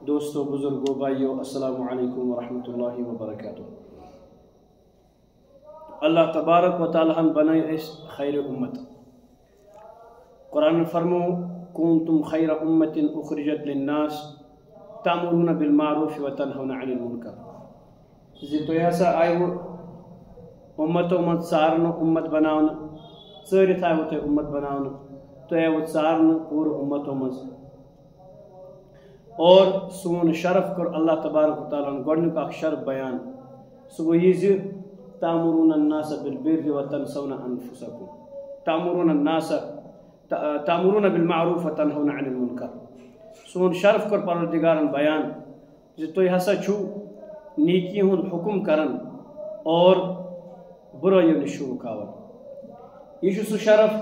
دوستو بزرگو بھائیو السلام علیکم ورحمۃ اللہ وبرکاتہ۔ اللہ تبارک و تعالیٰ ہم بنائے اس خیر امت۔ قرآن فرمو کنتم خیر امت اخرجت للناس تأمرون بالمعروف وتنہون عن المنکر۔ زِ تُہۍ ہسا آیوٕ امتو منٛز ژارنہٕ امت بناونہٕ، ژٲرِتھ آیوٕ تُہۍ امت بناونہٕ، تُہۍ آیوٕ ژارنہٕ پوٗرٕ امتو منٛز۔ اور سون شرف کر اللہ تبارک و تعالیٰ گۄڈنیُک اکھ شرف بیان، سُہ گوٚو یہِ زِ تأمرون الناس بالبر وتنسون انفسکم، تأمرون بالمعروف وتنہون عن المنکر۔ سون شرف کر پروردگارن بیان زِ تُہۍ ہسا چھُو نیکی ہُنٛد حکم کران اور برٲیو نِش چھُو رُکاوان۔ یہ چھُ سُہ شرف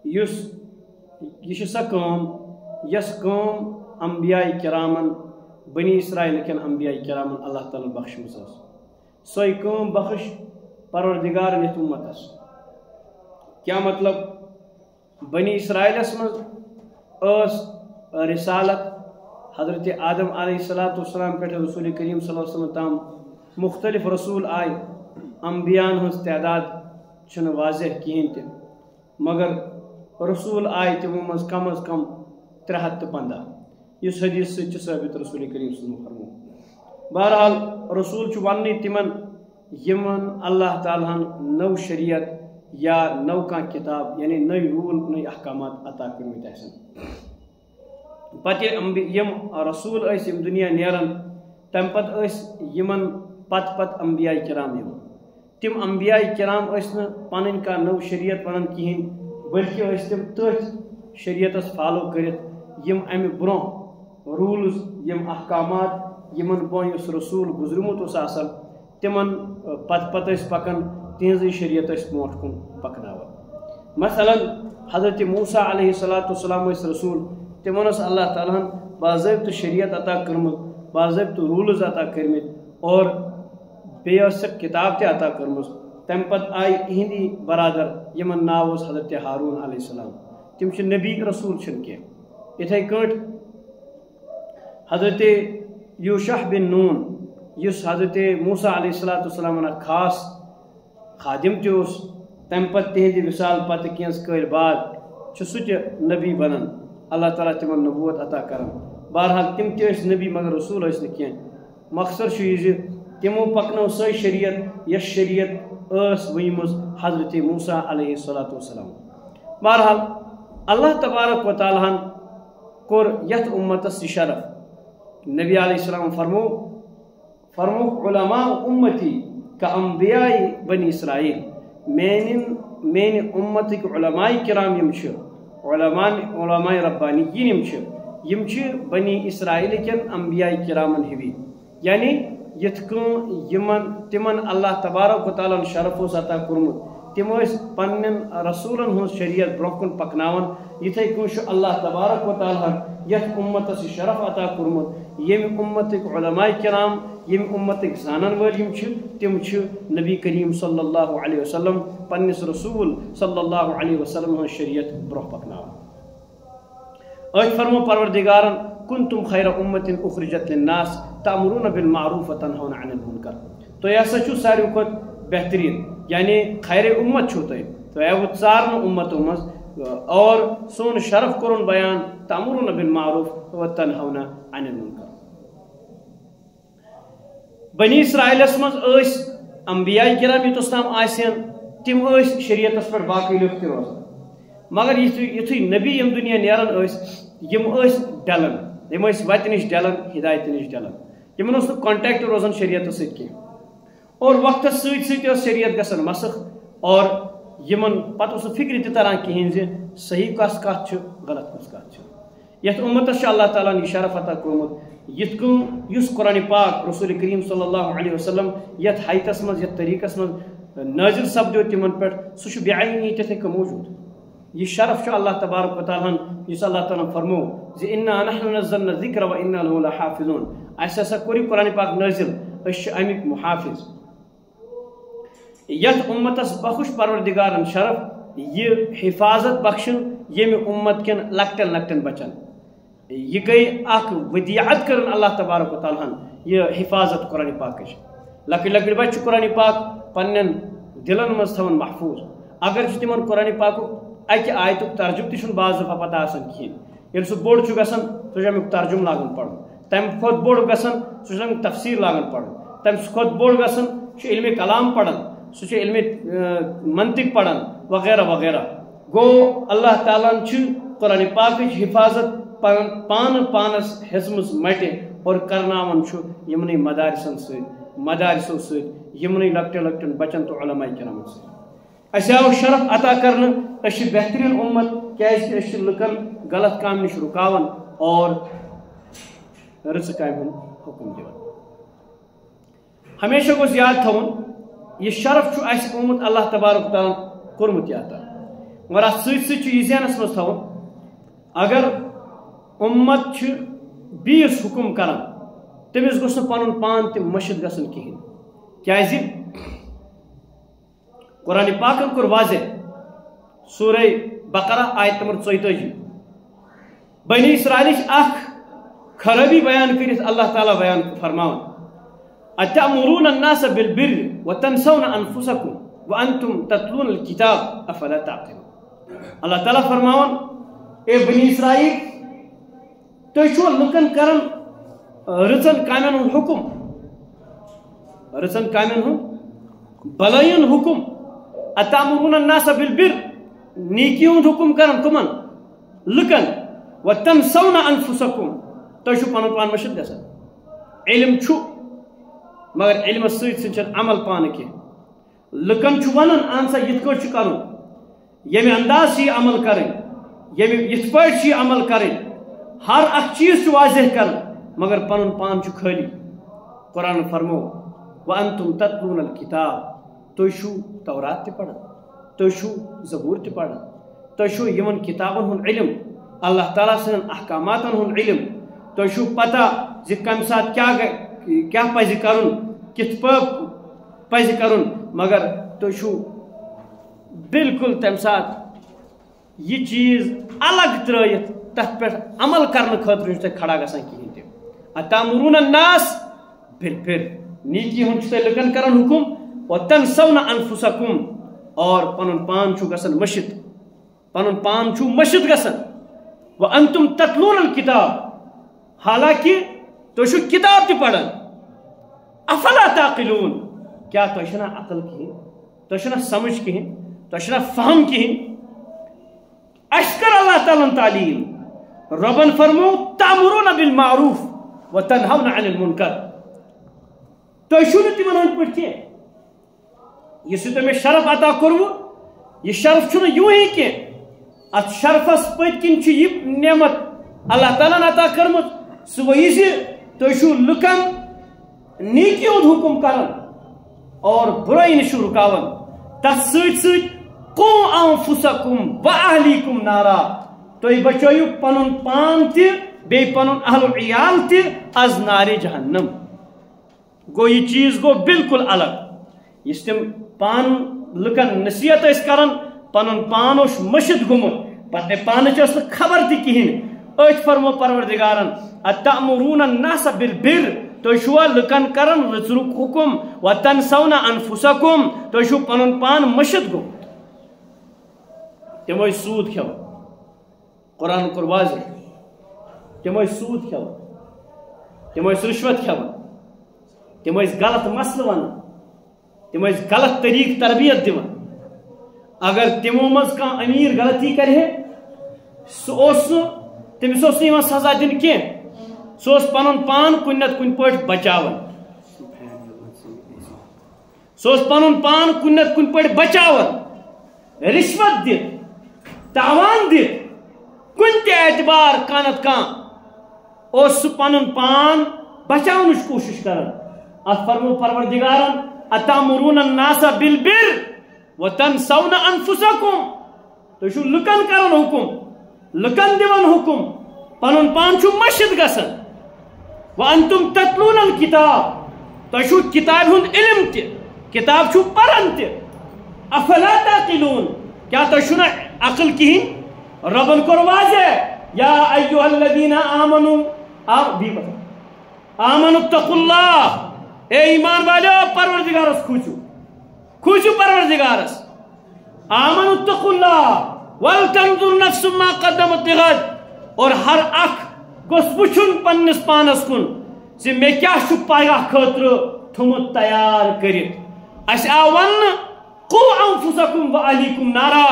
یہ چھِ سۄ کٲم یۄس کٲم انبیاء کرامن بنی اسرائیل کٮ۪ن انبیاء کرامن اللہ تعالیٰ بخشمٕژ ٲس۔ سۄے کٲم بخش پروردگارن یتھ امتس۔ کیا مطلب؟ بنی اسرائیلس منٛز ٲس رسالت حضرت آدم علیہ السلام پٮ۪ٹھ رسول کریم صلی اللہ علیہ وسلم تام مختلف رسول آئے، انبیاءن ہٕنٛز تعداد چھنہٕ واضح کہیٖنۍ تہِ، مگر رسول آئے تِمو منٛز کم از کم 315، یُس حدیث سۭتۍ چھُ ثٲبت رسول کریم صلی اللہ علیہ وسلم فرمو۔ بہرحال رسول چھُ وننٕے تِمن یِمن اللہ تعالیٰ ہن نٔو شریعت یا نٔو کانٛہہ کِتاب یعنی نٔے روٗل نٔے احکامات عطا کٔرمٕتۍ آسن۔ پتہٕ یِم رسول ٲسۍ یِم دُنیا نیران، تمہِ پتہٕ ٲسۍ یِمن پتہٕ انبیاء کرام یِوان۔ تِم انبیاء کرام ٲسۍ نہٕ پنٕنۍ کانٛہہ نٔو شریعت ونان کہیٖنۍ، بلکہِ ٲسۍ تِم تٔتھۍ شریعتس فالو کٔرِتھ یِم امہِ برونٛہہ روٗلز، یِم احکامات یِمن برونٛہہ یُس رسول گُزریومُت اوس آسان تِمن پتہٕ ٲسۍ پکان، تِہنٛزٕے شریعت ٲسۍ برونٛٹھ کُن پکناوان۔ مثلاً حضرت موسیٰ علیہ السلام ٲسۍ رسول، تِمن ٲس اللہ تعالیٰ ہن باضٲبطہٕ شریعت عطا کٔرمٕژ، باضٲبطہٕ روٗلز عطا کٔرمٕتۍ اور بیٚیہِ ٲس سۄ کِتاب تہِ عطا کٔرمٕژ۔ تمہِ پتہٕ آیہِ یِہنٛدی برادر یِمن ناو اوس حضرت ہاروٗن علیہ السلام، تِم چھِ نبی رسول چھِنہٕ کینٛہہ۔ یِتھے کٲٹھۍ حضرت یوشع بن نون یُس حضرت موسیٰ علیہ السلامن اکھ خاص خادم تہِ اوس، تمہِ پتہٕ تِہنٛدِ وصال پتہٕ کینٛژ کٲلۍ بعد چھُ سُہ تہِ نبی بنان، اللہ تعالیٰ تِمن نبوت عطا کران۔ بہرحال تِم تہِ ٲسۍ نبی مگر رسول ٲسۍ نہٕ کینٛہہ۔ مقصد چھُ یہِ زِ تِمو پکنٲو سۄے شریعت یۄس شریعت ٲس ؤنمٕژ حضرت موسیٰ علیہ السلام۔ بہرحال اللہ تبارک و تعالیٰ ہن کوٚر یتھ امتس یہِ شرف۔ نبی علیہ السلام فرموک علماء امتی کانبیاء بنی اسرائیل، میانہِ امتٕکۍ علماء کرام یِم چھِ، علماء ربانیین یِم چھِ بنی اسرائیل کٮ۪ن انبیاء کرامن ہِوی، یعنی یِتھ کٔنۍ تِمن اللہ تبارک و تعالیٰ ہن شرف اوس عطا کوٚرمُت، تِم ٲسۍ پننٮ۪ن رسوٗلن ہٕنٛز شریعت برونٛہہ کُن پکناوان، یِتھے کٔنۍ چھُ اللہ تبارک و تعالیٰ ہن یتھ امتس یہِ شرف عطا کوٚرمُت۔ ییٚمہِ امتٕکۍ علماء کرام، ییٚمہِ امتٕکۍ زانن وٲلۍ یِم چھِ، تِم چھِ نبی کریم صلی اللہ علیہ وسلم پننِس رسول صلی اللہ علیہ وسلم ہٕنٛز شریعت برونٛہہ پکناوان۔ أتھۍ فرمو پروردگارن کنتم خیر امت اخرجت للناس تأمرون بالمعروف وتنہون عن المنکر۔ تُہۍ ہسا چھُو ساروی کھۄتہٕ بہتریٖن، یعنی خیر امت چھُو تُہۍ آیوٕ ژارنہٕ امتو منٛز اور سون شرف کوٚرُن بیان تأمرون بالمعروف وتنہون عن المنکر۔ بنی اسرائیلس منٛز ٲسۍ انبیاء کرام یوٚتس تام آسن، تِم ٲسۍ شریعتس پٮ۪ٹھ باقٕے لُکھ تہِ روزان، مگر یُتھُے نبی یِم دُنیا نیران ٲسۍ یِم ٲسۍ ڈلان، یِم ٲسۍ وتہِ نِش ڈلان، ہدایتہِ نِش ڈلان، یِمن اوس نہٕ کانٹیکٹ روزان شریعتس سۭتۍ کینٛہہ، اور وقتس سۭتۍ سۭتۍ ٲس شریعت گژھان مسخ، اور یِمن پتہٕ اوس نہٕ فکرِ تہِ تران کہیٖنۍ زِ صحیح کۄس کتھ چھِ غلط کۄس کتھ چھِ۔ یتھ امتس چھُ اللہ تعالیٰ ہن یہِ شرف عطا کوٚرمُت، یِتھ کٔنۍ یُس قرآنِ پاک رسول کریم صلی اللہ علیہ وسلم یتھ حیتس منٛز یتھ طریقس منٛز نٲزل سپدیو تِمن پٮ۪ٹھ، سُہ چھُ بعینی تِتھے کٔنۍ موجوٗد۔ یہ شرف چھُ اللہ تبارک و تعالیٰ ہن یُس اللہ تعالیٰ ہن فرمو زِ انا نحن نزلنا الذکر وانا لہ لحافظون، اسہِ ہسا کوٚر یہِ قرآنِ پاک نٲزل، أسۍ چھِ امیِکۍ محافظ۔ یتھ امتس بخش پروردگارن شرف یہ حفاظت بخشن ییٚمہِ امت کٮ۪ن لۄکٹٮ۪ن لۄکٹٮ۪ن بچن، یہ گئی اخ ودیعت کرن اللہ تبارک و تعالیٰ یہ حفاظت قرآن پاک لکٹ لکٹ بچہ قرآن پاک پنن دلن مز تھون محفوظ اگر تمن قرآن پاک اکہ آیتک ترجم تہ بعض دفعہ پتہ آسان کہین یل سہ بوڑ گژھان سہ امیک ترجم لاگان پڑھن تمہ کھت بوڑ گژھان سہ امیک تفسیر لاگان پڑھن تمہ کھت بوڑ گژھان علم کلام پڑھن سہ علم منطق پڑھن وغیرہ وغیرہ گو اللہ تعالیٰ قرآن پاک حفاظت پان پانس ہزمز مٹہ اور کرناون یمنی مدارسو سمنی لکٹن لکٹن بچن تو علماء کرامن اس آو شرف عطا کرنے اس بہترین امت کیازِ لکن غلط کام نش رکاون اور رٕژ کامہِ ہُنٛد حکم دِوان ہمیشہ گوٚژھ یاد تھاوُن یہ شرف اس آمت اللہ تبارک تعالیٰ کورمُت یہِ عطا مگر اتھ سۭتۍ سۭتۍ چھُ یہِ ذہنس منٛز تھاوُن اگر امت چھُ بیٚیِس حکم کران تٔمِس گوٚژھ نہٕ پنُن پان تہِ مٔشِد گژھُن کِہیٖنۍ کیازِ قرآن پاکن کور واضح سورہ بقرہ آیت نمبر 42 بنی اسرائیل اخ خرابی بیان کرت اللہ تعالیٰ بیان فرماون اتأمرون الناس بالبر وتنسون انفسكم وانتم تتلون الكتاب افلا تعقلون اللہ تعالیٰ فرماون اے بنی اسرائیل تُہۍ چھُوا لُکن کران رٕژن کامین ہُنٛد حکم رٕژن کامین ہُنٛد بلٲیِن حکم اتامرون الناس بالبر نیکی ہُنٛد حکم کران کمن لُکن وتنسون انفسكم تُہۍ چھُو پنُن پان مٔشِد گژھان علم چھُ مگر علمس سۭتۍ سۭتۍ چھنہٕ عمل پانہٕ کینٛہہ لُکن چھُ ونان اہن سا یِتھ کٲٹھۍ چھُ کرُن ییٚمہِ انداز چھِ یہِ عمل کرٕنۍ ییٚمہِ یِتھ پٲٹھۍ چھِ یہِ عمل کرٕنۍ ہر اکھ چیز چھُ واضح کران مگر پنُن پان چھُ خٲلی قرآن فرمو وانتم تتلون الکتاب تُہۍ چھُو تورات تہِ پران تُہۍ چھُو زبور تہِ پران تُہۍ چھُو یِمن کتابن ہُنٛد علم اللہ تعالیٰ سٕنٛدٮ۪ن احکاماتن ہُنٛد علم تُہۍ چھُو پتہ زِ کمہِ ساتہٕ کیٛاہ پزِ کرُن کِتھ پٲٹھۍ پزِ کرُن مگر تُہۍ چھُو بالکل تمہِ ساتہٕ یہ چیز الگ ترٲیِتھ تتھ پٮ۪ٹھ عمل کرنہٕ خٲطرٕ چھُ تۄہہِ کھڑا گژھان کِہیٖنۍ تہِ اتامرون الناس بالبر نیکی ہُنٛد چھُ تۄہہِ لُکن کران حکم وتنسون انفسكم اور پنُن پان چھُ گژھان مٔشِد پنُن پان چھُ مٔشِد گژھان وانتم تتلون الکتاب حالانکہ تُہۍ چھُو کتاب تہِ پران افلا تعقلون کیا تۄہہِ چھُنہ عقل کِہیٖنۍ تۄہہِ چھُنہ سمجھ کِہیٖنۍ تۄہہِ چھُنہ فہم کِہیٖنۍ اَسہِ کٔر اللہ تعالیٰ تعلیٖم رۄبن فرمو تأمرون بالمعروف وتنہون عن المنکر تُہۍ چھُو نہٕ تِمن ہٕنٛدۍ پٲٹھۍ کینٛہہ یُس یہِ تۄہہِ مےٚ شرف عطا کوٚروٕ یہِ شرف چھُنہٕ یوٗہی کینٛہہ اتھ شرفس پٔتۍ کِنۍ چھُ یہِ نعمت اللہ تعالیٰ عطا کٔرمٕژ سُہ گوٚو زِ تُہۍ چھُو لُکن نیکی ہُنٛد حکم کران اور برٲیی نِش چھُو رُکاوان تتھ سۭتۍ سۭتۍ قوا انفسکم واہلیکم نارا تُہۍ بچٲیِو پنُن پان تہِ بیٚیہِ پنُن اہل و عیال تہِ از نارِ جہنم گوٚو یہِ چیٖز گوٚو بالکل الگ یُس تِم پانہٕ لُکن نصیحت ٲسۍ کران پنُن پان اوس مٔشِد گوٚمُت پتہٕ پانٕچ ٲس نہٕ خبر تہِ کِہیٖنۍ أتھۍ فرمو پروردگارن اتأمرون الناس بالبر تُہۍ چھُوا لُکن کران رٕژرُک حکم وتنسون انفسكم تُہۍ چھُو پنُن پان مٔشِد گوٚمُت تِم ٲسۍ سوٗد کھٮ۪وان قرآن کوٚر واضح تِم ٲسۍ سوٗد کھٮ۪وان تِم ٲسۍ رِشوت کھٮ۪وان تِم ٲسۍ غلط مسلہٕ ونان تِم ٲسۍ غلط طریٖقہٕ تربیت دِوان اگر تِمو منٛز کانٛہہ أمیٖر غلطی کرِ ہے سُہ اوس نہٕ تٔمِس اوس نہٕ یِوان سزا دِنہٕ کینٛہہ سُہ اوس پنُن پان کُنہِ نتہٕ کُنہِ پٲٹھۍ بچاوان سُہ اوس پنُن پان کُنہِ نتہٕ کُنہِ پٲٹھۍ بچاوان رِشوت دِتھ تاوان دِتھ کُنہِ تہِ اعتبار کانٛہہ نتہٕ کانٛہہ اوس سُہ پنُن پان بچاونٕچ کوٗشش کران اتھ فرمو پروردگارن اتامرون الناس بالبر وتنسون انفسكم تُہۍ چھُو لُکن کران حکم لُکن دِوان حکم پنُن پان چھُ مٔشِد گژھان وانتم تتلون الکتاب تُہۍ چھُو کتابہِ ہُنٛد علم تہِ کتاب چھُو پران تہِ افلا تعقلون کیا تُہۍ چھُو نہٕ عقل کِہیٖنۍ رۄبن کوٚر واضح یا ایھا الذین آمنوا آمنوا اتقوا اللہ، اے ایمان والو پروردگارس کھوچو پروردگارس، آمنوا اتقوا اللہ ولتنظر نفس ما قدمت لغد، اور ہر اکھ گوس وچھن پننس پانس کن زِ مے کیا چھُ پگاہ خٲطرٕ تھومُت تیار کٔرِتھ۔ اَسہِ آو وننہٕ قُوا انفسکم وعلیکم نارا،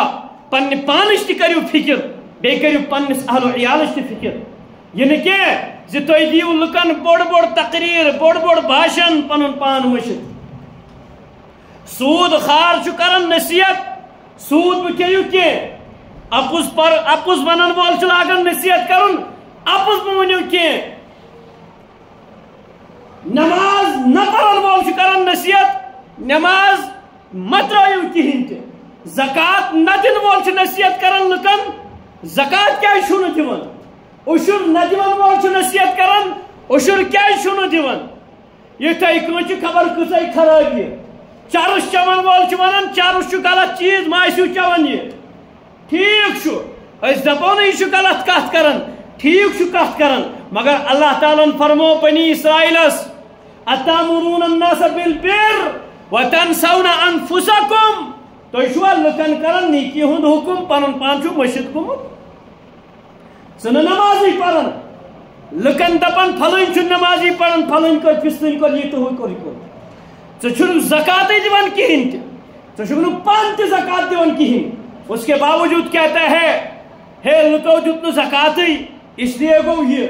پننہِ پانٕچ تہِ کٔرِو فِکر بیٚیہِ کٔرِو پننس اہل و عیالٕچ تہِ فِکر، یہِ نہٕ کینٛہہ زِ تُہۍ دِیِو لُکن بوٚڑ تقریٖر بوٚڑ بھاشن پنُن پان مٔشِتھ۔ سوٗد خار چھُ کران نصیحت، سوٗد مہٕ کھیٚیِو کینٛہہ، اپُز ونن وول چھُ لاگان نصیحت کرُن، اپُز مہٕ ؤنِو کینٛہہ۔ نماز نہ پرن وول چھُ کران نصیحت، نماز مہ ترٲیِو کِہیٖنۍ تہِ۔ زکات نہ دِنہٕ وول چھُ نصیحت کران لُکن، زکات کیٛازِ چھُو نہٕ دِوان؟ عشر نہ دِوان وول چھُ نصیحت کران، عشر کیٛازِ چھُو نہٕ دِوان؟ یِتھَے کٔنۍ چھِ خبر کۭژاہ خرٲبی۔ چرس چٮ۪وان وول چھُ ونان چرس چھُ غلط چیٖز، ما ٲسِو چٮ۪وان یہِ۔ ٹھیٖک چھُ، أسۍ دپو نہٕ یہِ چھُ غلط کتھ کران، ٹھیٖک چھُ کتھ کران، مگر اللہ تعالیٰ ہن فرمو بنی اسرائیلس اتامرون الناس بالبر وتنسون انفسکم، تُہۍ چھُوا لُکن کران نیکی ہُنٛد حکم، پنُن پان چھُ مٔشِتھ گوٚمُت؟ ژٕ نہٕ نمازٕے پران، لُکن دپان پھلٲنۍ چھُ نمازی پران، پھلٲنۍ کٔر فِستٲنۍ کوٚر یہِ تہٕ ہُہ کوٚر یہِ کوٚر، ژٕ چھُنہٕ زکاتٕے دِوان کِہیٖنۍ تہِ، ژٕ چھُکھ نہٕ پانہٕ تہِ زکات دِوان کِہیٖنۍ، اس کے باوجوٗد کہتا ہے لُکو دیُت نہٕ زکاتٕے اس لیے گوٚو یہِ۔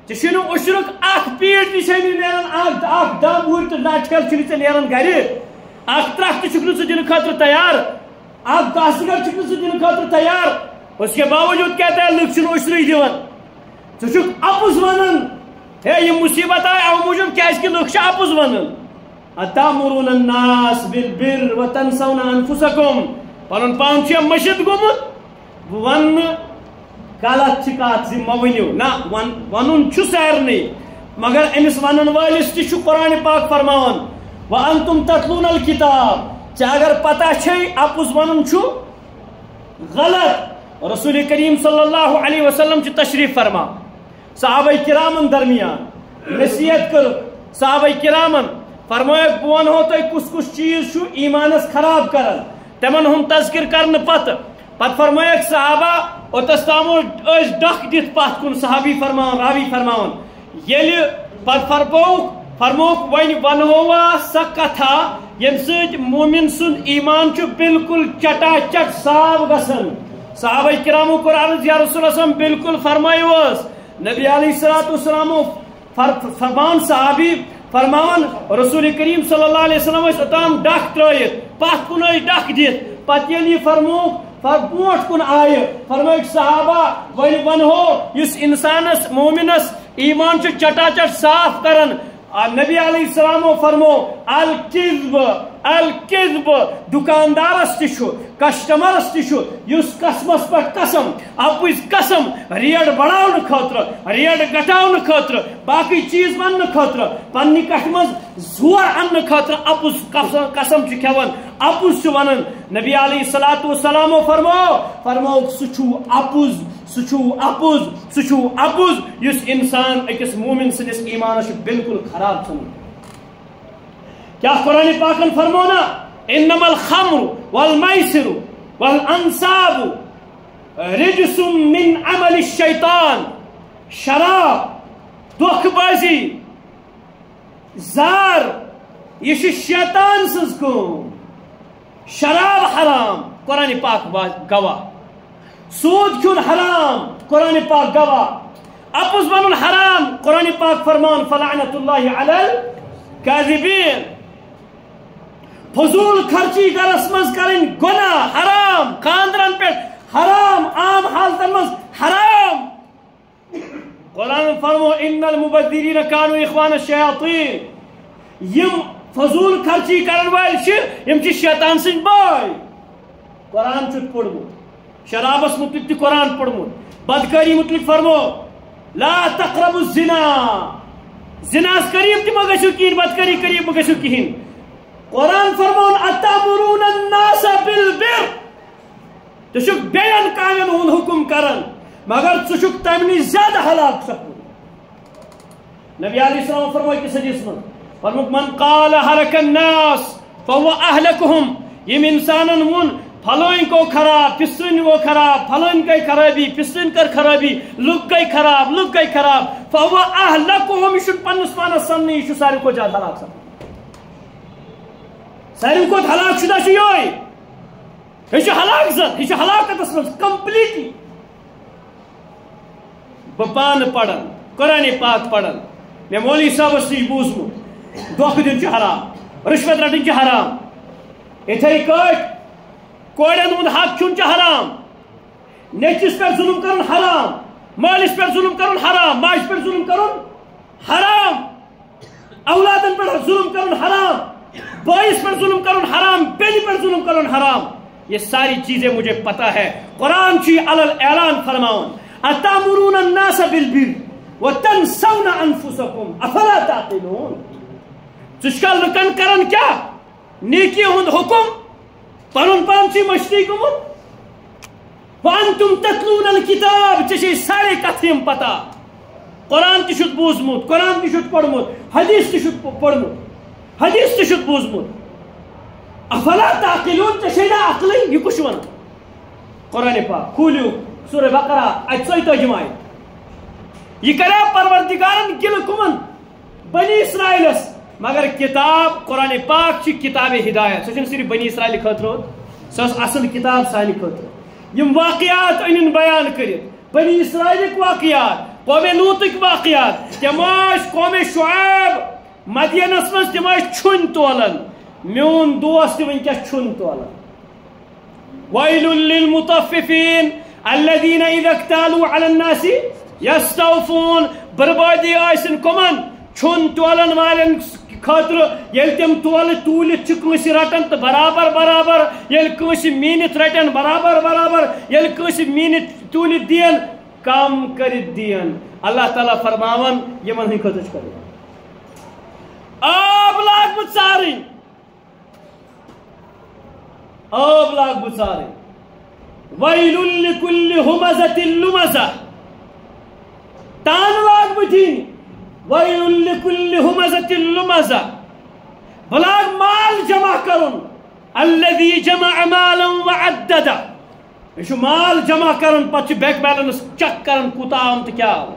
ژےٚ چھُے نہٕ عشرُک اکھ پیٖٹ تہِ چھے نہٕ نیران، اکھ دم وُرۍ تہٕ ناٹِکل چھُنہٕ ژےٚ نیران گرِ، اکھ ترٛکھ تہِ چھُکھ نہٕ ژٕ دِنہٕ خٲطرٕ تیار، اکھ گاسہٕ گر چھُکھ نہٕ ژٕ دِنہٕ خٲطرٕ تیار، اس کے باوجوٗد کہتا ہے لُکھ چھِنہٕ عشرٕے دِوان۔ ژٕ چھُکھ اپُز ونان، یہِ مُصیبت آے اَوٕ موٗجوٗب کیٛازِکہِ لُکھ چھِ اپُز ونان۔ اتامرون الناس بالبر وتنسون انفسکم، پنُن پان چھُ مٔشِتھ گوٚمُت۔ بہٕ وننہٕ غلط چھِ کتھ زِ مہ ؤنِو، نہ ونُن چھُ سارنٕے، مگر أمِس ونن وٲلِس تہِ چھُ قرآنِ پاک فرماوان وانتم تتلون الکتاب، ژےٚ اگر پتہ چھے اپُز ونُن چھُ غلط۔ رسول کریم صلی اللہ علیہ وسلم چھِ تشریف فرما، صحابہ کرامن درمیان نصیحت کٔرٕکھ، صحابہ کرامن فرمٲیکھ بہٕ ونہو تۄہہِ کُس کُس چیٖز چھُ ایٖمانس خراب کران، تِمن ہُنٛد تذکر کرنہٕ پتہٕ فرمٲیکھ صحابہ اوٚتس تام ٲسۍ ڈکھ دِتھ پتھ کُن، صحابی فرماوان راوی فرماوان، ییٚلہِ پتہٕ فرمووُکھ وۄنۍ ونہوا سۄ کتھا ییٚمہِ سۭتۍ مومن سُنٛد ایٖمان چھُ بالکل چٹا چٹ صاف گژھان۔ صحابہ کرامو کوٚر عرض یا رسول اللہ بالکل فرمٲیِو حظ۔ نبی علیہ الصلوۃ والسلامو فرمان صحابی فرماوان رسول کریم صلی اللہ علیہ وسلم ٲسۍ اوٚتام ڈکھ ترٲیِتھ، پتھ کُن ٲسۍ ڈکھ دِتھ، پتہٕ ییٚلہِ یہِ فرمووُکھ برونٛٹھ کُن آیہِ، فرمٲیِکھ صحابہ وۄنۍ ونہو یُس انسانس مومنس ایٖمان چھُ چٹا چٹ صاف کران، نبی علیہ السلامو فرمو الکذب دکاندارس تہِ چھُ، کسٹمرس تہِ چھُ یُس قسمس پٮ۪ٹھ قسم، اپُز قسم ریٹ بڑاونہٕ خٲطرٕ، ریٹ گٹاونہٕ خٲطرٕ، باقٕے چیٖز وننہٕ خٲطرٕ، پننہِ کتھِ منٛز زور اننہٕ خٲطرٕ اپُز قسم چھُ کھٮ۪وان، اپُز چھُ ونان۔ نبی علیہ الصلوۃ والسلامو فرمووُکھ سُہ چھُ اپُز، سُہ چھُ اپُز، سُہ چھُ اپُز یُس انسان أکِس مومن سٕنٛدِس ایٖمانس چھُ بالکل خراب ژھُنمُت۔ کیا قرآن پاکن فرمونا انما الخمر والمیسر والانصاب رجس من عمل الشیطان، شراب، دھوکہ بازی، زار یہ چھُ شیطان سٕنٛز کٲم، شراب حرام قرآن پاک گواہ، سود کھیون حرام قرآن پاک گواہ، اپُز ونُن حرام قرآن پاک فرمان فلعنت اللہ علی الکاذبین، فضول خرچی گرس مز کرن گناہ حرام، خاندرن پہ حرام، عام حالتن مز حرام۔ قرآن فرمو ان المبذرین کانوا اخوان الشیاطین، یم فضول خرچی کرن وال یم شیطان سن بھائی۔ قرآن چھ پڑھمت، شرابس متعلق تہ قرآن پڑھمت، بدکاری متعلق فرمو لا تقربوا الزنا، زناس قریب تہ مہ گژھو کہین، بدکاری قریب مہ گژھو کہین۔ قرآن فرمون اتامرون الناس بالبر، تو چھُکھ بیٚین کامٮ۪ن ہُنٛد حُکم کران، مگر ژٕ تمہ نش زیادہ ہلاک سپد. نبی علیہ السلام فرموو کس حدیث من فرموک من قال ہلک الناس فهو اہلکہم. یم انسانن ون پھلوئن کو خراب پسن گو خراب پھلوئن گئی خرابی پسن کر خرابی لک گئی خراب لک گئی خراب فهو اہلکہم. یہ چھُنہٕ پننس پانس سمجھنٕے یہ چھُ ساروی کھۄتہٕ زیادٕ ہلاک سپد. ساروی کھۄتہٕ ہلاک شدہ چھُ یہوے. یہ چھُ ہلاک زن یہ چھُ ہلاکتس منٛز کمپلیٹلی. بہٕ پانہٕ پران قرآن پاک پران مے مولوی صاحبس نش بوٗزمُت دھوکہٕ دیُن چھُ حرام رشوت رٹٕنۍ چھِ حرام یِتھَے کٲٹھۍ کورٮ۪ن ہُنٛد حق کھیوٚن چھُ حرام نیٚچوِس پٮ۪ٹھ ظُلم کرُن حرام مٲلِس پٮ۪ٹھ ظُلم کرُن حرام ماجہِ پٮ۪ٹھ ظُلم کرُن حرام اولادن پٮ۪ٹھ ظُلم کرُن حرام بٲیِس پٮ۪ٹھ ظُلم کرُن حرام بیٚنہِ پٮ۪ٹھ ظُلم کرُن حرام. یہ ساری چیزیں مجھے پتہ ہے. قرآن چھُ یہِ علل اعلان فرماوان اتامرون الناس بالبر وتنسون انفسکم افلا تعقلون. ژٕ چھُکھا لُکن کران کیا نیکی ہُنٛد حکم پنُن پان چھُے مٔشتٕے گوٚمُت وانتم تتلون الکتاب. ژےٚ چھے سارے کتھٕ یِم پتہ قرآن تہِ چھُتھ بوٗزمُت قرآن تہِ چھُتھ پوٚرمُت حدیث تہِ چھُتھ پوٚرمُت حدیث تہِ چھُتھ بوٗزمُت افلا تعقلون. ژےٚ چھے نا عقلٕے. یہِ کُس چھُ ونان قرآن پاک کھوٗلِو سورہ بقرہ اَتہِ 34 آیت. یہ کرا پروردگارن گل کمن بنی اسرائیلس مگر کتاب قرآن پاک چھ کتاب ہدایت. سہ صرف بنی اسرائیل خاطر سہ اصل کتاب سانہ خاطر. یم واقعات ان بیان کرت بنی اسرائیلک واقعات قوم لوطک واقعات تم قوم شعیب مدینس مز تم چھن تولن. میون دوست ونکس چھن تولن. ویل للمطففین الذين اذا اكتالوا على الناس يستوفون. بربادی آسن کمن چھن تولن والن خاطر یل تم تولت کنس رٹن تو برابر برابر یل کنس مینت رٹن برابر برابر یل کنس مینت تولت دین کم کرت دین. اللہ تعالیٰ فرماون یمن ہند خاطر کر آب لاگ بہ ژارن آب لاگ بہ ژارن. ویل لکل ہمزۃ لمزہ. تان لاگ بہ دین ویل لکل ہمزۃ لمزہ. بلاگ مال جمع کرن الذی جمع مالا وعددہ. یہ مال جمع کرن پتہ بینک بیلنس چیک کرن کوتا آم تو کیا آو.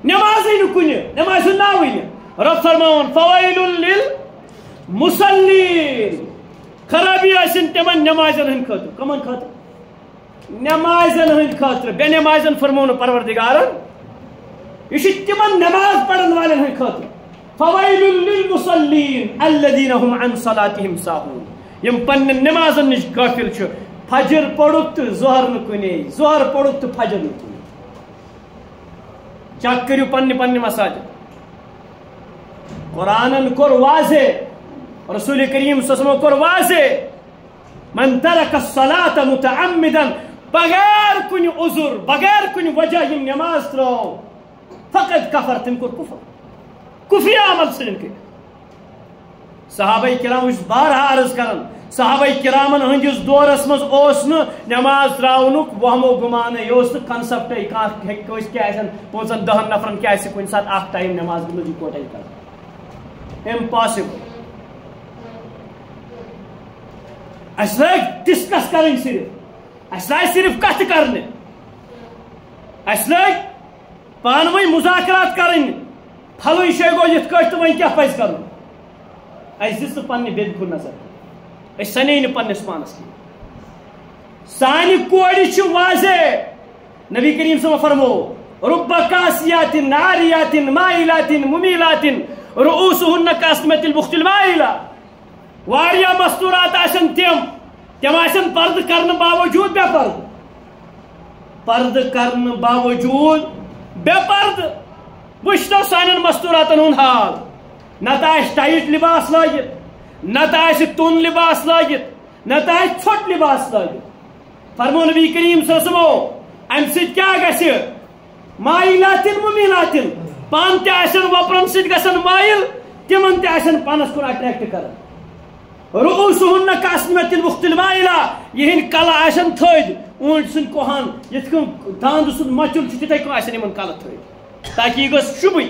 نمازی نہ کن نماز ناوی نہ. رب فرماون فویل للمصلین. خرابی آسن تمن نمازن ہند خاطر. کمن خاطر نمازن ہند خاطر. بے نمازن فرمون پروردگارن یہ تمن نماز پڑھن والن ہند خاطر. فویل للمصلین الذین هم عن صلاتهم ساہون. یم پن نمازن نش غافل چھ. فجر پڑھت تو ظہر نہ کنے ظہر پڑھت تو فجر نہ کنے. چیک کرو پنہ پنہ مساجد. قرآن کور واضح رسول کریم صلی اللہ علیہ وسلم کور واضح من ترک الصلاة متعمدا بغیر کن عذر بغیر کن وجہ یم نماز ترو فقط کفر. تم کور کفر کفری عمل سن کر. صحابہ کرام بارہا عرض کرن صحابہ کرامن ہندس دورس مز اوس نماز تراونک وہمو گمان یہ اس کنسپٹ کیا 5-10 نفرن کیا کن سات اخ ٹائم نماز گمز یہ کوٹائی کر امپاسبل. اس لگ ڈسکس کریں صرف اس لگ صرف کت کرنے اس لگ پانوی مذاکرات کریں پھلوئی شے گو یت کٹ تو وہیں کیا پز کرن. اس دس پنہ بید کن نظر اس سنے نہ پنس پانس کی. سانہ کوڑ واضح نبی کریم صلی اللہ علیہ وسلم فرمو رب کاسیات ناریات مائلات ممیلات رؤوسهن کاسمت البخت المائلہ. واریا مستورات آسن تم آسن پرد کرنے باوجود بے پرد کرنے باوجود بے پرد. وچھتو سانن مستوراتن ہند حال. نت ٹائٹ لباس لٲگِتھ نت تون لباس لٲگِتھ نت ژھوٹ لباس لٲگِتھ. فرمو نبی کریم صلی اللہ علیہ وسلم ام سۭتۍ کیاہ گژھِ مائلاتن ممیلاتن. پان تہِ آسن وپرن سۭتۍ گژھن مایل تمن تہِ آسن پانس کُن اٹریکٹ کران. رؤوسهن کاسمت البخت المائلہ. یہند کلہ آسن تھد اونٹ سن کوہان یت کن داند سن مچل تتھے کن آسن یمن کل تھٲیِتھ تاکہ یہ گژھِ شُبٕنۍ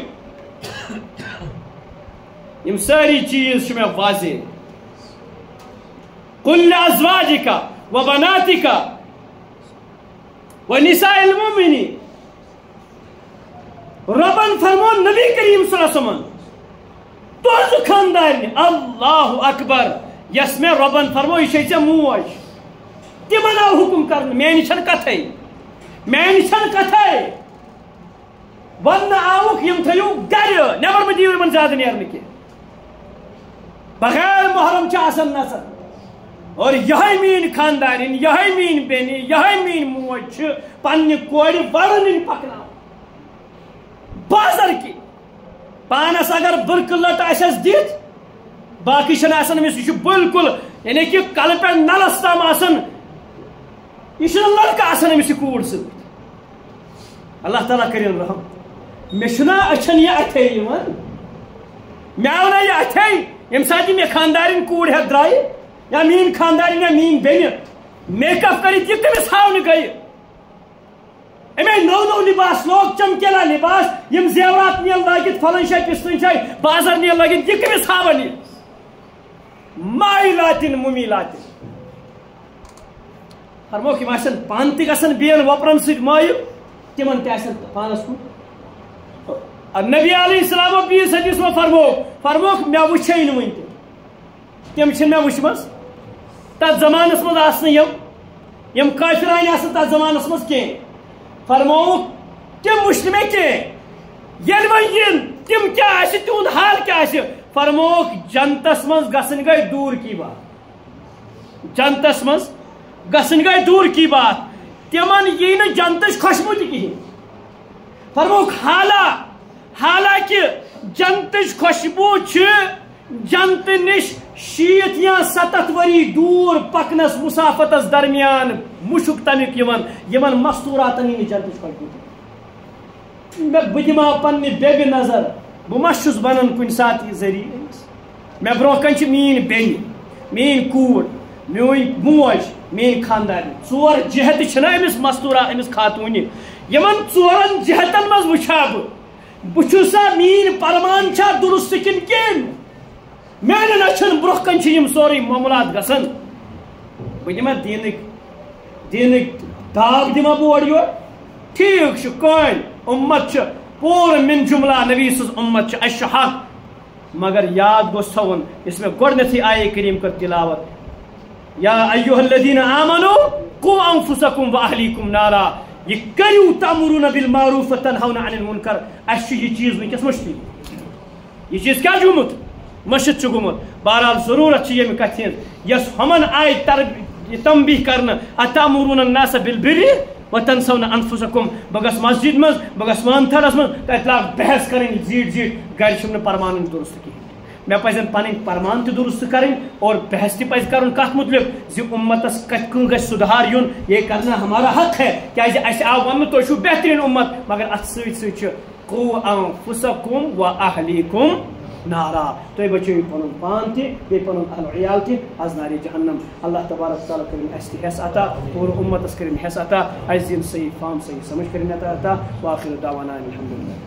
یم ساری چیز چھِ مےٚ واضح قل لأزواجك وبناتك ونساء المؤمنين ربن فرمون نبی کریم صلی اللہ علیہ وسلم تہذ خاندان اللہ اکبر یس میں ربن فرمو یہ ژے موج تمن آو حکم کر میانہ چھن کتھے ون آوک یم تھیو گر نبر مہ دیو یمن زیادہ نیرن کی بغیر محرم چھ آسان نظر اور یہ مین خاندان یہ مین بیٚنہِ یہ مین موج چھ پنہ کورِ ورن پکناو بازر کی پانس اگر برقہ لٹ آسس دت باقی چھن آسان أمس یہ بالکل یعنی کہ کل پہ نلس تام آسان یہ لڑکہ آسان أمس یہ کوٗر سۭتۍ اللہ تعالیٰ کرن رحم مے چھنا اچھن یہ اتھے یوان مے آو نا یہ اتھے یم سات مے خاندارن کوٗر ہیتھ درٛایہِ یا مین خاندارن یا مین بیٚنہِ میک اپ کرت یہ کٔمِس ہاونہٕ گٔیہِ امی نو لباس لوگ چمکیلا لباس یم زیورات نیل لگت فلن شاید پستن شاید بازر نیل لگت یہ کمس ہاون یہ مائلاتن ممیلاتن فرمو کہ آسن پان تہ گژھن بین وپرن سۭتۍ مٲیِل تمن تہ آسن پانس کُن نبی علیہ السلام 20 حدیث میں فرموک مے وچھے نہٕ وٕنہِ تہِ تم چھِ مے وٕچھمژ تتھ زمانس منٛز آسنہٕ یم کٲفرانہِ آسن تتھ زمانس منٛز کینٛہہ فرموک تم وچھ مے یل ون تم کیا تہد حال کیا فرموک جنتس مز گھن گئی دور کی بات جنتس مز گھن گئی دور کی بات تمن یہ نا جنتش خوشبو تہ کہین فرموک حالانکہ جنتش خوشبو جنت نش 60 یا 70 وری دور پکنس مسافتس درمیان مشک تمیک یمن مستوراتن جنتش خوشبو بہ دما پنہ بیگ نظر بہ مس بنان کن سات یہ ذریعہ مے برو کن مین بیٚنہِ مین کوٗر میون موج مین خاندان ژور جہت چھنا امس مستورا امس خاتون یمن ژورن جہتن مز وچھا بچھسا مین پرمان چھا درست کن کین میانن اچھن برہ کن یم سوری معاملات گسن بہ دما دینک داغ دما بور یور ٹھیک کن امت پور من جملہ نبی سز امت اش حق مگر یاد گوس تھون اس میں گۄڈنیتھٕے آیے کریم کر تلاوت یا ایھا الذین آمنوا قوا انفسکم واہلیکم نارا یہ کریو تامرون بالمعروف وتنہون عن المنکر اس یہ چیز ونکس مشکل یہ چیز کیا گومت مشت گومت بہرحال ضرورت یم کتھ یس ہمن آئی تنبیہ کرنا اتامرون الناس بالبر وتنسون انفسکم بگس مسجد مز بگس وانتھرس مز تت لاگ بحث کریں زیٹ گھر پرمان درست کہین مے پزن پن پرمان تہ درست کریں اور بحث تہ پز کرن کت متعلق زِ امتس کت کن گژھِ سدھار یون یہ کرنا ہمارا حق ہے کیازِ اسہ آو ون تُہۍ چھِو بہترین امت مگر ات سۭتۍ چھُ قوا انفسکم واہلیکم نارا تُہۍ بچٲیِو پنُن پان تہِ بیٚیہِ پنُن اہل عیال تہِ از نارِ جہنم اللہ تبارک تعالیٰ کٔرِن اسہِ تہِ حٮ۪س عطا پوٗرٕ اُمتس کٔرِن حٮ۪س عطا اسہِ دِن صحیح فہم صحیح سمجھ کٔرِن عطا واخر دعوانا الحمدللہ.